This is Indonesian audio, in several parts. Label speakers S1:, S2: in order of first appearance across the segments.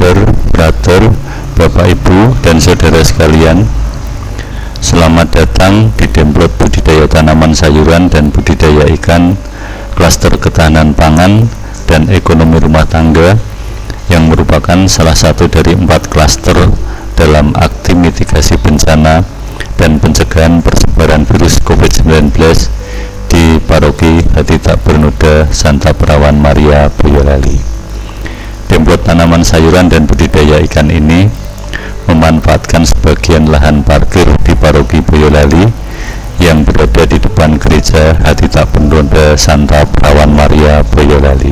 S1: Sister, Brother, Bapak Ibu dan saudara sekalian, selamat datang di Demplot Budidaya Tanaman Sayuran dan Budidaya Ikan Klaster Ketahanan Pangan dan Ekonomi Rumah Tangga yang merupakan salah satu dari 4 klaster dalam aksi mitigasi bencana dan pencegahan persebaran virus COVID-19 di Paroki Hati Tak Bernoda Santa Perawan Maria Boyolali. Demplot tanaman sayuran dan budidaya ikan ini memanfaatkan sebagian lahan parkir di Paroki Boyolali yang berada di depan gereja Hati Tak Bernoda Santa Perawan Maria Boyolali.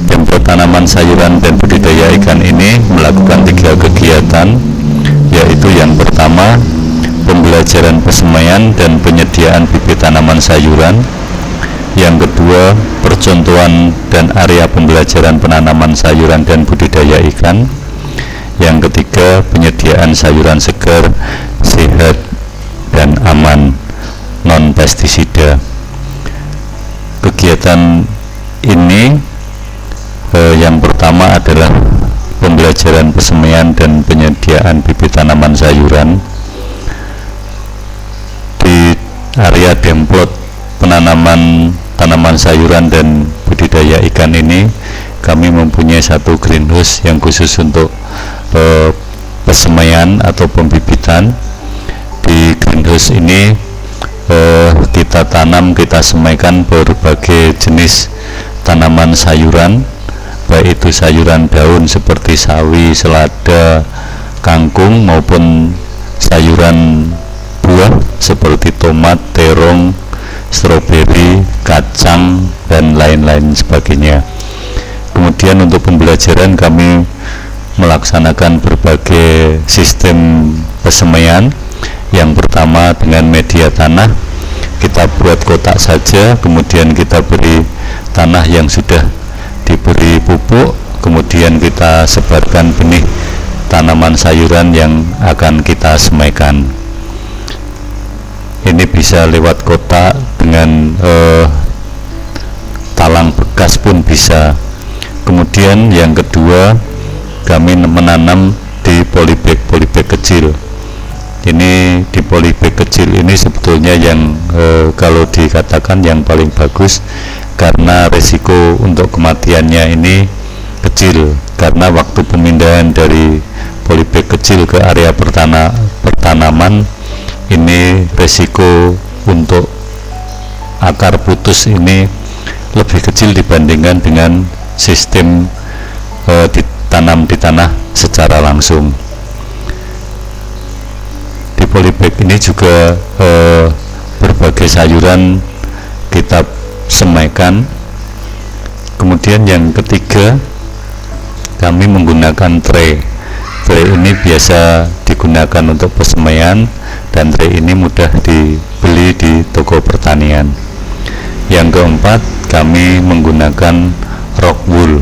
S1: Demplot tanaman sayuran dan budidaya ikan ini melakukan 3 kegiatan, yaitu yang pertama, pembelajaran persemaian dan penyediaan bibit tanaman sayuran. Yang kedua, percontohan dan area pembelajaran penanaman sayuran dan budidaya ikan. Yang ketiga, penyediaan sayuran segar, sehat, dan aman, non pestisida. Kegiatan ini yang pertama adalah pembelajaran persemaian dan penyediaan bibit tanaman sayuran di area Demplot penanaman tanaman sayuran dan budidaya ikan ini. Kami mempunyai satu greenhouse yang khusus untuk persemaian atau pembibitan. Di greenhouse ini kita semaikan berbagai jenis tanaman sayuran, baik itu sayuran daun seperti sawi, selada, kangkung, maupun sayuran buah seperti tomat, terong, stroberi, kacang, dan lain-lain sebagainya. Kemudian untuk pembelajaran kami melaksanakan berbagai sistem persemaian. Yang pertama dengan media tanah, kita buat kotak saja, kemudian kita beri tanah yang sudah diberi pupuk, kemudian kita sebarkan benih tanaman sayuran yang akan kita semaikan. Ini bisa lewat kotak, dengan talang bekas pun bisa. Kemudian yang kedua, kami menanam di polybag kecil. Ini di polybag kecil ini sebetulnya yang kalau dikatakan yang paling bagus, karena resiko untuk kematiannya ini kecil, karena waktu pemindahan dari polybag kecil ke area pertanaman ini resiko untuk akar putus ini lebih kecil dibandingkan dengan sistem ditanam di tanah secara langsung. Di polybag ini juga berbagai sayuran kita semaikan. Kemudian yang ketiga, kami menggunakan tray. Tray ini biasa digunakan untuk persemaian, dan tray ini mudah dibeli di toko pertanian. Yang keempat, kami menggunakan rock wool.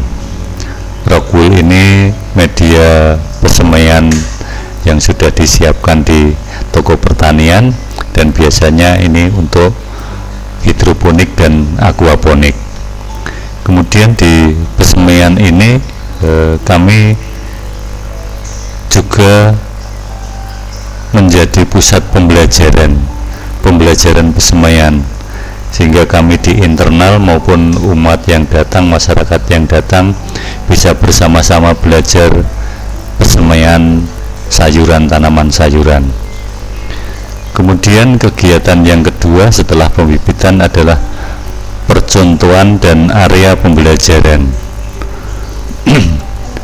S1: Rock wool ini media persemaian yang sudah disiapkan di toko pertanian, dan biasanya ini untuk hidroponik dan aquaponik. Kemudian di persemaian ini kami juga menjadi pusat pembelajaran persemaian, sehingga kami di internal maupun umat yang datang, masyarakat yang datang, bisa bersama-sama belajar persemaian sayuran, tanaman sayuran. Kemudian kegiatan yang kedua setelah pembibitan adalah percontohan dan area pembelajaran.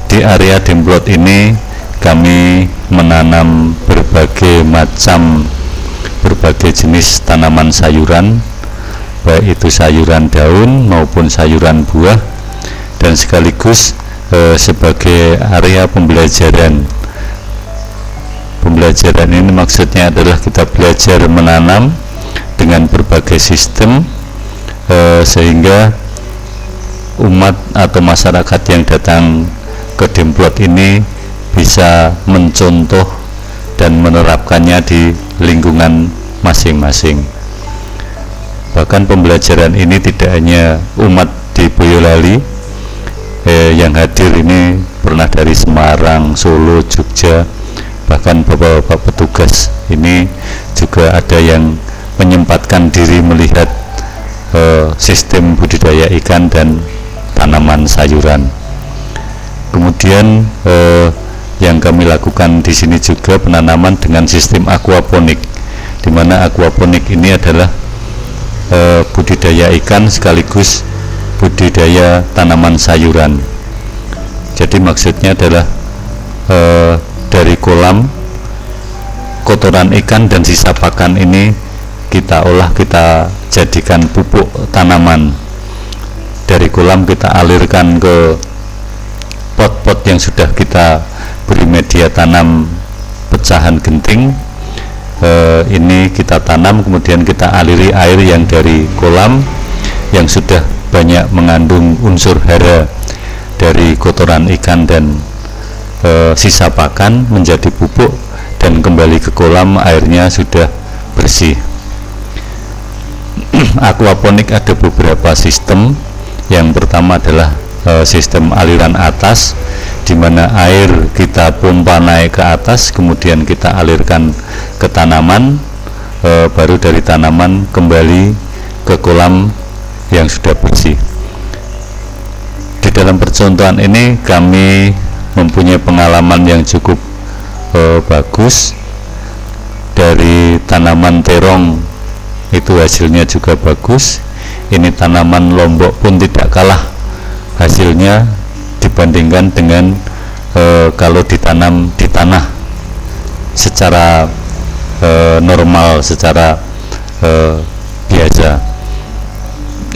S1: Di area Demplot ini kami menanam berbagai jenis tanaman sayuran, baik itu sayuran daun maupun sayuran buah, dan sekaligus sebagai area pembelajaran. Pembelajaran ini maksudnya adalah kita belajar menanam dengan berbagai sistem, sehingga umat atau masyarakat yang datang ke Demplot ini bisa mencontoh dan menerapkannya di lingkungan masing-masing. Bahkan pembelajaran ini tidak hanya umat di Boyolali, yang hadir ini pernah dari Semarang, Solo, Jogja, bahkan bapak-bapak petugas ini juga ada yang menyempatkan diri melihat sistem budidaya ikan dan tanaman sayuran. Kemudian yang kami lakukan di sini juga penanaman dengan sistem aquaponik, di mana aquaponik ini adalah budidaya ikan sekaligus budidaya tanaman sayuran. Jadi maksudnya adalah dari kolam kotoran ikan dan sisa pakan ini kita olah, kita jadikan pupuk tanaman. Dari kolam kita alirkan ke pot-pot yang sudah kita beri media tanam pecahan genting. Ini kita tanam, kemudian kita aliri air yang dari kolam yang sudah banyak mengandung unsur hara dari kotoran ikan dan sisa pakan menjadi pupuk, dan kembali ke kolam airnya sudah bersih. Aquaponik ada beberapa sistem. Yang pertama adalah sistem aliran atas, di mana air kita pompa naik ke atas, kemudian kita alirkan ke tanaman, baru dari tanaman kembali ke kolam yang sudah bersih. Di dalam percontohan ini kami mempunyai pengalaman yang cukup bagus. Dari tanaman terong itu hasilnya juga bagus. Ini tanaman lombok pun tidak kalah hasilnya dibandingkan dengan kalau ditanam di tanah secara normal, secara biasa.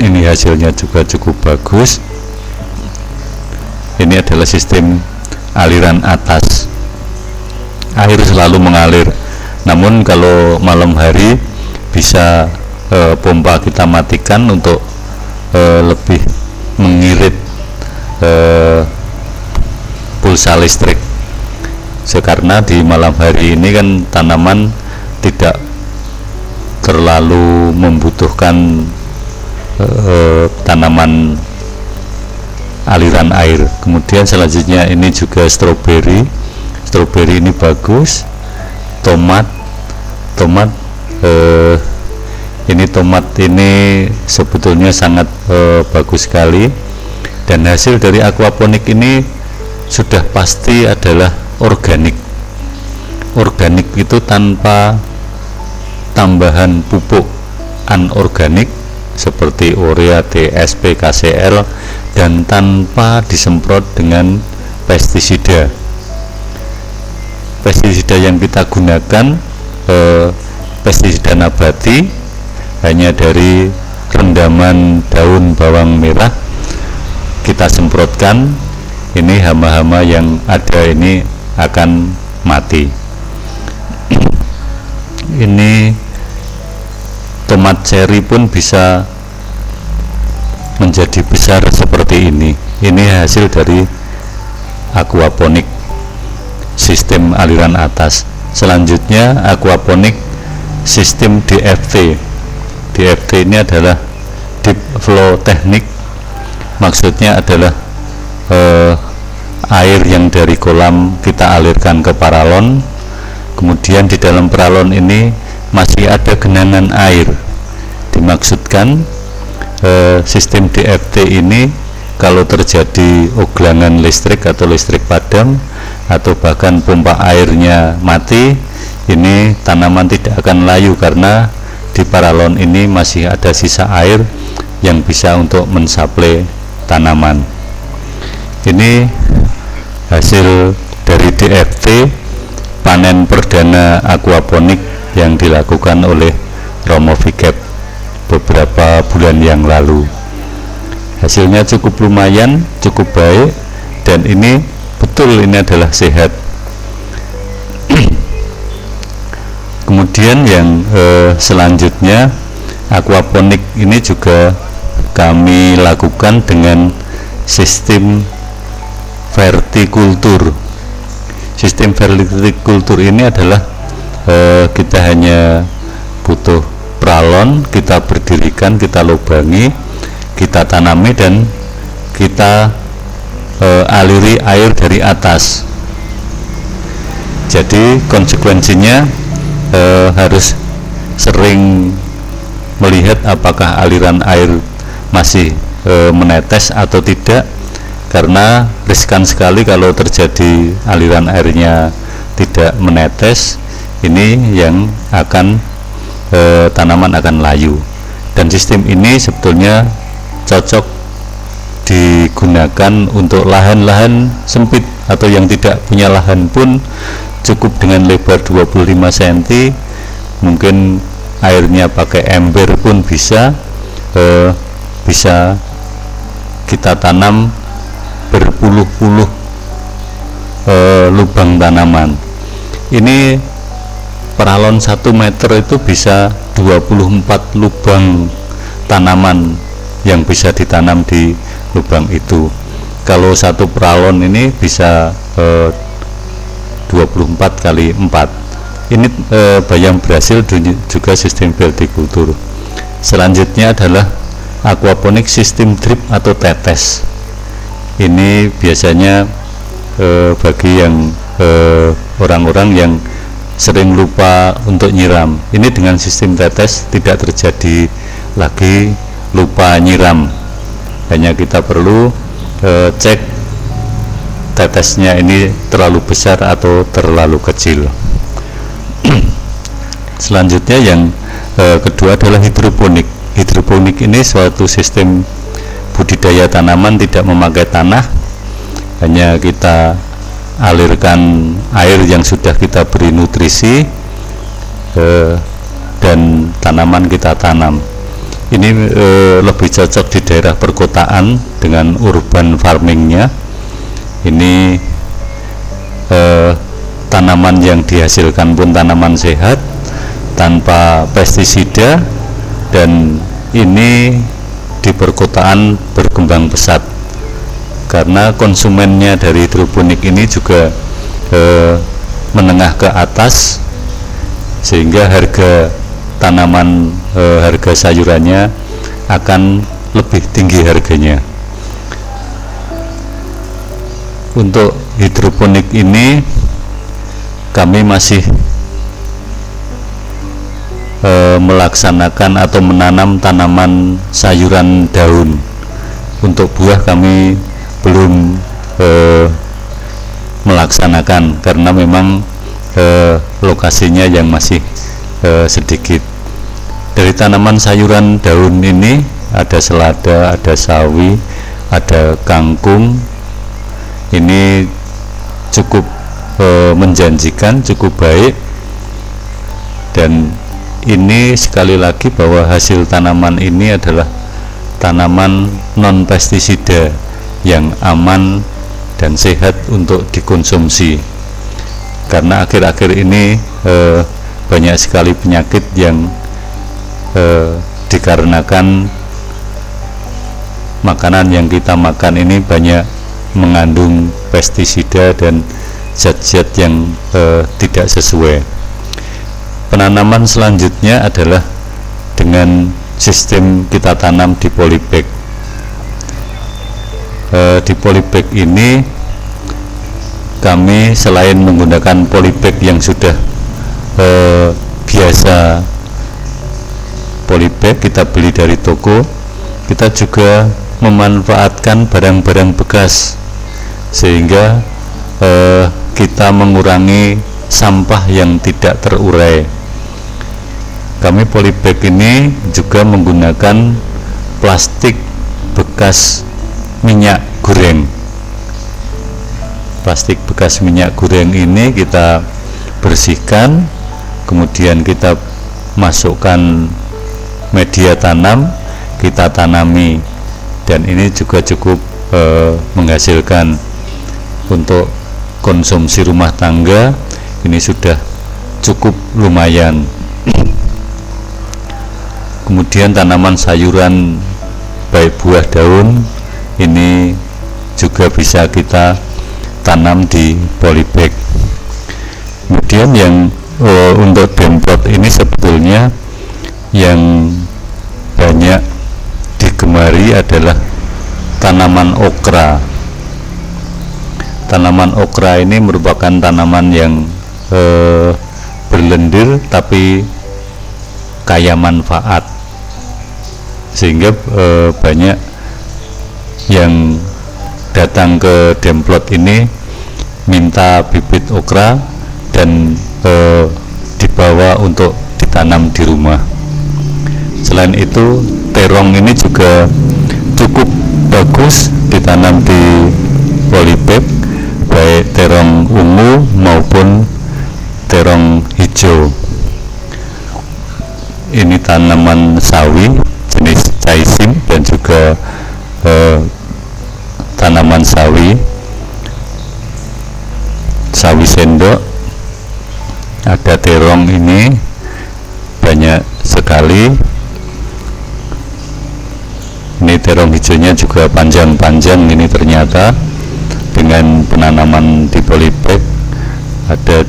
S1: Ini hasilnya juga cukup bagus. Ini adalah sistem aliran atas, air selalu mengalir. Namun kalau malam hari bisa pompa kita matikan untuk lebih mengirit pulsa listrik. Karena di malam hari ini kan tanaman tidak terlalu membutuhkan tanaman aliran air. Kemudian selanjutnya ini juga stroberi. Stroberi ini bagus. Tomat ini tomat ini sebetulnya sangat bagus sekali, dan hasil dari aquaponik ini sudah pasti adalah organik. Organik itu tanpa tambahan pupuk anorganik seperti urea, TSP, KCl, dan tanpa disemprot dengan pestisida. Pestisida yang kita gunakan pestisida nabati, hanya dari rendaman daun bawang merah kita semprotkan, ini hama-hama yang ada ini akan mati. Ini tomat cherry pun bisa menjadi besar seperti ini. Ini hasil dari aquaponik, sistem aliran atas. Selanjutnya aquaponik sistem DFT. DFT ini adalah deep flow teknik. Maksudnya adalah air yang dari kolam kita alirkan ke paralon, kemudian di dalam paralon ini masih ada genangan air. Dimaksudkan sistem DFT ini kalau terjadi oglangan listrik atau listrik padam atau bahkan pompa airnya mati, ini tanaman tidak akan layu karena di paralon ini masih ada sisa air yang bisa untuk mensuplai tanaman. Ini hasil dari DFT, panen perdana aquaponik yang dilakukan oleh Romo Vigep beberapa bulan yang lalu. Hasilnya cukup lumayan, cukup baik, dan ini betul ini adalah sehat. Kemudian yang selanjutnya, aquaponik ini juga kami lakukan dengan sistem vertikultur. Sistem vertikultur ini adalah kita hanya butuh pralon, kita berdirikan, kita lubangi, kita tanami, dan kita aliri air dari atas. Jadi konsekuensinya harus sering melihat apakah aliran air masih menetes atau tidak, karena riskan sekali kalau terjadi aliran airnya tidak menetes. Ini yang akan tanaman akan layu, dan sistem ini sebetulnya cocok digunakan untuk lahan-lahan sempit atau yang tidak punya lahan pun cukup dengan lebar 25 cm, mungkin airnya pakai ember pun bisa kita tanam berpuluh-puluh lubang tanaman. Ini peralon 1 meter itu bisa 24 lubang tanaman yang bisa ditanam di lubang itu. Kalau satu peralon ini bisa 24 kali 4. Ini bayam Brasil juga sistem vertikultur. Selanjutnya adalah aquaponik sistem drip atau tetes. Ini biasanya bagi yang orang-orang yang sering lupa untuk nyiram. Ini dengan sistem tetes tidak terjadi lagi lupa nyiram. Hanya kita perlu cek tetesnya ini terlalu besar atau terlalu kecil. Selanjutnya yang kedua adalah hidroponik. Hidroponik ini suatu sistem budidaya tanaman tidak memakai tanah, hanya kita alirkan air yang sudah kita beri nutrisi dan tanaman kita tanam. Ini lebih cocok di daerah perkotaan dengan urban farmingnya. Ini tanaman yang dihasilkan pun tanaman sehat tanpa pestisida, dan ini di perkotaan berkembang pesat karena konsumennya dari hidroponik ini juga menengah ke atas, sehingga harga tanaman harga sayurannya akan lebih tinggi harganya. Untuk hidroponik ini kami masih melaksanakan atau menanam tanaman sayuran daun. Untuk buah kami belum melaksanakan karena memang lokasinya yang masih sedikit. Dari tanaman sayuran daun ini ada selada, ada sawi, ada kangkung. Ini cukup menjanjikan, cukup baik, dan ini sekali lagi bahwa hasil tanaman ini adalah tanaman non pestisida yang aman dan sehat untuk dikonsumsi, karena akhir-akhir ini banyak sekali penyakit yang dikarenakan makanan yang kita makan ini banyak mengandung pestisida dan zat-zat yang tidak sesuai. Penanaman selanjutnya adalah dengan sistem kita tanam di polybag. Di polybag ini kami selain menggunakan polybag yang sudah biasa, polybag kita beli dari toko, kita juga memanfaatkan barang-barang bekas sehingga kita mengurangi sampah yang tidak terurai. Kami polybag ini juga menggunakan plastik bekas minyak goreng. Plastik bekas minyak goreng ini kita bersihkan, kemudian kita masukkan media tanam, kita tanami, dan ini juga cukup menghasilkan. Untuk konsumsi rumah tangga ini sudah cukup lumayan. Kemudian tanaman sayuran baik buah daun ini juga bisa kita tanam di polybag. Kemudian yang untuk demplot ini sebetulnya yang banyak digemari adalah tanaman okra. tanaman okra ini merupakan tanaman yang berlendir tapi kaya manfaat, sehingga banyak yang datang ke Demplot ini minta bibit okra dan dibawa untuk ditanam di rumah. Selain itu, terong ini juga cukup bagus ditanam di polybag, baik terong ungu maupun terong hijau. Ini tanaman sawi jenis caisim dan juga tanaman sawi sendok. Ada terong ini banyak sekali. Ini terong hijaunya juga panjang-panjang ini ternyata, dengan penanaman di polybag. Ada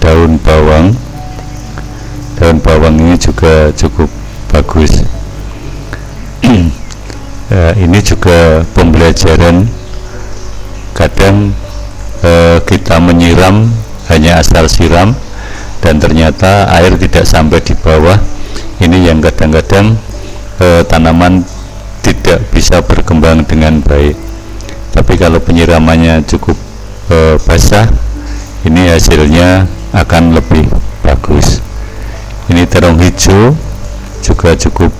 S1: daun bawang ini juga cukup bagus. Ini juga pembelajaran. Kadang kita menyiram hanya asal siram dan ternyata air tidak sampai di bawah. Ini yang kadang-kadang tanaman tidak bisa berkembang dengan baik. Tapi kalau penyiramannya cukup basah, ini hasilnya akan lebih bagus. Ini terong hijau juga cukup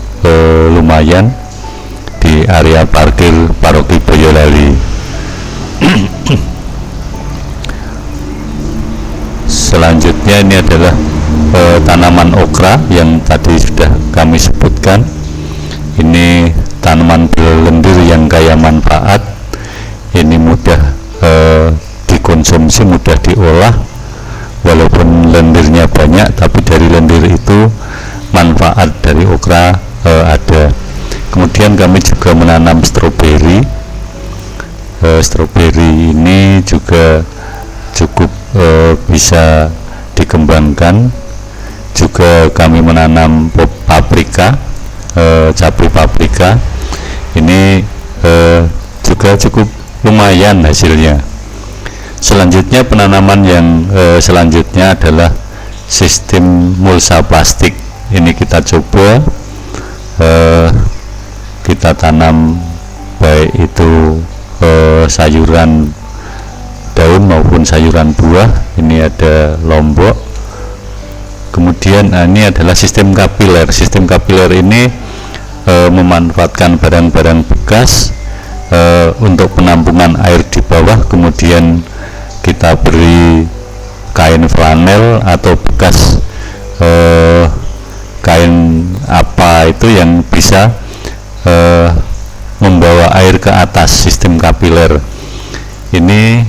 S1: lumayan di area parkir Paroki Boyolali. Selanjutnya ini adalah tanaman okra yang tadi sudah kami sebutkan. Ini tanaman berlendir yang kaya manfaat. Ini mudah dikonsumsi, mudah diolah. Walaupun lendirnya banyak, tapi dari lendir itu manfaat dari okra ada. Kemudian kami juga menanam stroberi. Stroberi ini juga cukup bisa dikembangkan. Juga kami menanam paprika, cabai paprika. Ini juga cukup lumayan hasilnya. Selanjutnya penanaman yang selanjutnya adalah sistem mulsa plastik. Ini kita coba kita tanam baik itu sayuran daun maupun sayuran buah. Ini ada lombok. Kemudian ini adalah sistem kapiler. Sistem kapiler ini memanfaatkan barang-barang bekas untuk penampungan air di bawah. Kemudian kita beri kain flanel atau bekas kain apa itu yang bisa membawa air ke atas. Sistem kapiler ini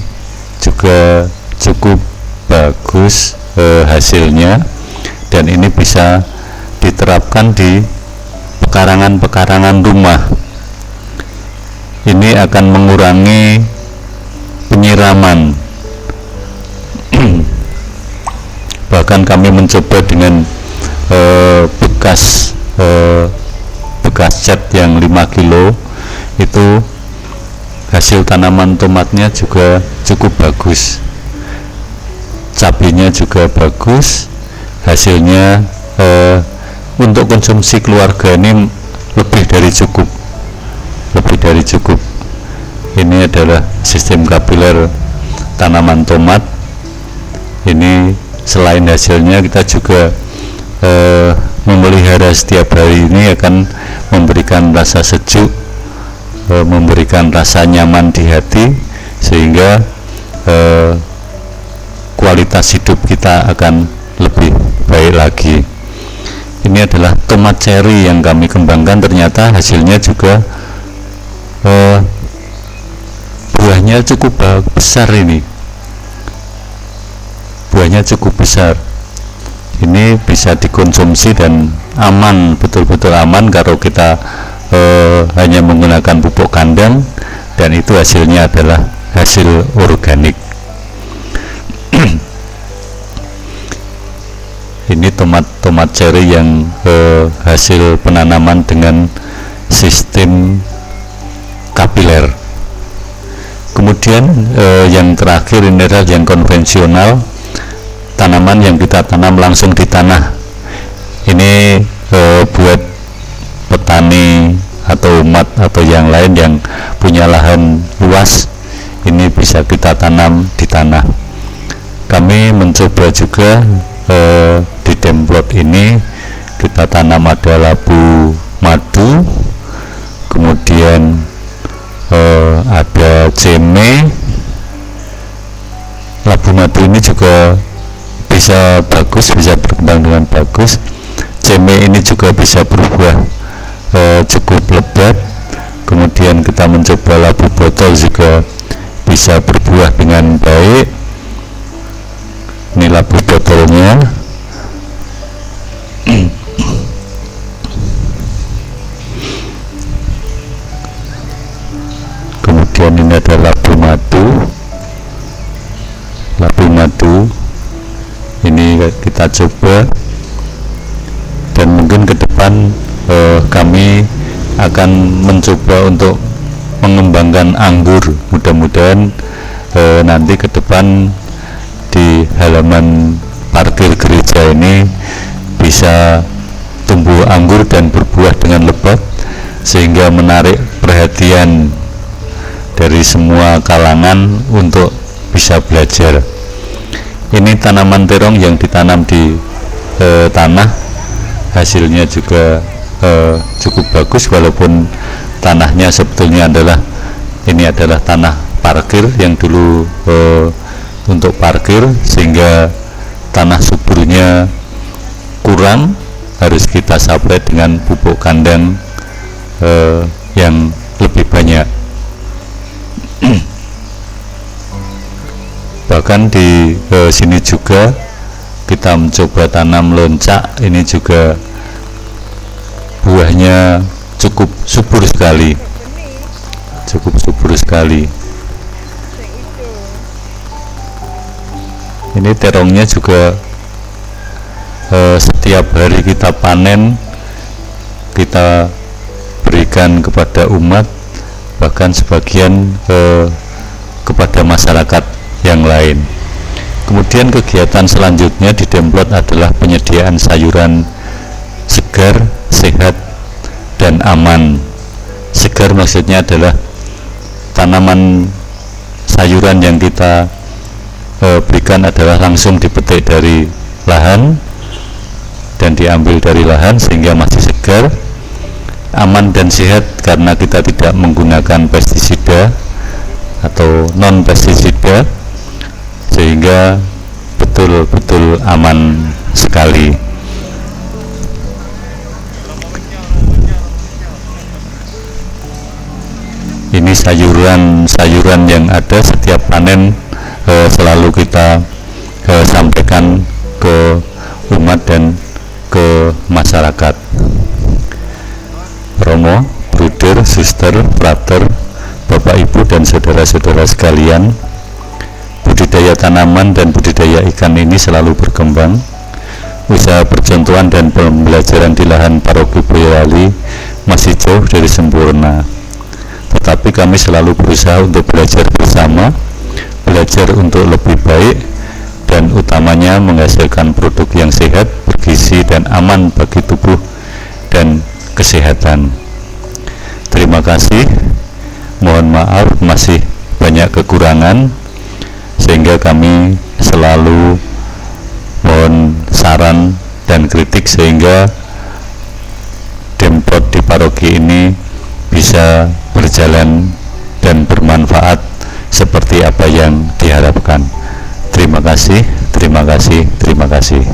S1: juga cukup bagus hasilnya, dan ini bisa diterapkan di pekarangan-pekarangan rumah. Ini akan mengurangi penyiraman. Bahkan kami mencoba dengan bekas cat yang 5 kilo, itu hasil tanaman tomatnya juga cukup bagus, cabenya juga bagus. Hasilnya untuk konsumsi keluarga ini lebih dari cukup. Ini adalah sistem kapiler tanaman tomat. Ini selain hasilnya, kita juga memelihara setiap hari. Ini akan memberikan rasa sejuk, memberikan rasa nyaman di hati, sehingga kualitas hidup kita akan lebih baik lagi. Ini adalah tomat cherry yang kami kembangkan. Ternyata hasilnya juga buahnya cukup besar. Ini buahnya cukup besar. Ini bisa dikonsumsi dan aman, betul-betul aman kalau kita hanya menggunakan pupuk kandang, dan itu hasilnya adalah hasil organik. Ini tomat cherry yang hasil penanaman dengan sistem kapiler. Kemudian Kemudian yang terakhir ini adalah yang konvensional, tanaman yang kita tanam langsung di tanah. Ini buat petani atau umat atau yang lain yang punya lahan luas, ini bisa kita tanam di tanah. Kami mencoba juga di Demplot ini kita tanam ada labu madu, kemudian ada ceme. Labu madu ini juga bisa bagus, bisa berkembang dengan bagus. Ceme ini juga bisa berbuah cukup lebat. Kemudian kita mencoba labu botol juga bisa berbuah dengan baik. Ini labu botolnya. Kemudian ini ada labu madu. Labu madu ini kita coba, dan mungkin ke depan kami akan mencoba untuk mengembangkan anggur. Mudah-mudahan nanti ke depan di halaman parkir gereja ini bisa tumbuh anggur dan berbuah dengan lebat, sehingga menarik perhatian dari semua kalangan untuk bisa belajar. Ini tanaman terong yang ditanam di tanah, hasilnya juga cukup bagus, walaupun tanahnya sebetulnya adalah tanah parkir yang dulu untuk parkir, sehingga tanah suburnya kurang, harus kita supply dengan pupuk kandang yang lebih banyak. Bahkan di sini juga kita mencoba tanam loncak. Ini juga buahnya cukup subur sekali, Ini terongnya juga setiap hari kita panen, kita berikan kepada umat, bahkan sebagian kepada masyarakat yang lain. Kemudian kegiatan selanjutnya di Demplot adalah penyediaan sayuran segar, sehat, dan aman. Segar maksudnya adalah tanaman sayuran yang kita berikan adalah langsung dipetik dari lahan dan diambil dari lahan, sehingga masih segar. Aman dan sehat karena kita tidak menggunakan pestisida atau non pestisida, sehingga betul-betul aman sekali. Ini sayuran yang ada setiap panen, selalu kita sampaikan ke umat dan ke masyarakat. Romo, bruder, suster, frater, Bapak Ibu dan saudara-saudara sekalian, budidaya tanaman dan budidaya ikan ini selalu berkembang. Usaha percontohan dan pembelajaran di lahan Paroki Boyolali masih jauh dari sempurna, tetapi kami selalu berusaha untuk belajar bersama, belajar untuk lebih baik, dan utamanya menghasilkan produk yang sehat, bergizi, dan aman bagi tubuh dan kesehatan. Terima kasih. Mohon maaf masih banyak kekurangan, sehingga kami selalu mohon saran dan kritik, sehingga Demplot di paroki ini bisa berjalan dan bermanfaat seperti apa yang diharapkan. Terima kasih, terima kasih, terima kasih.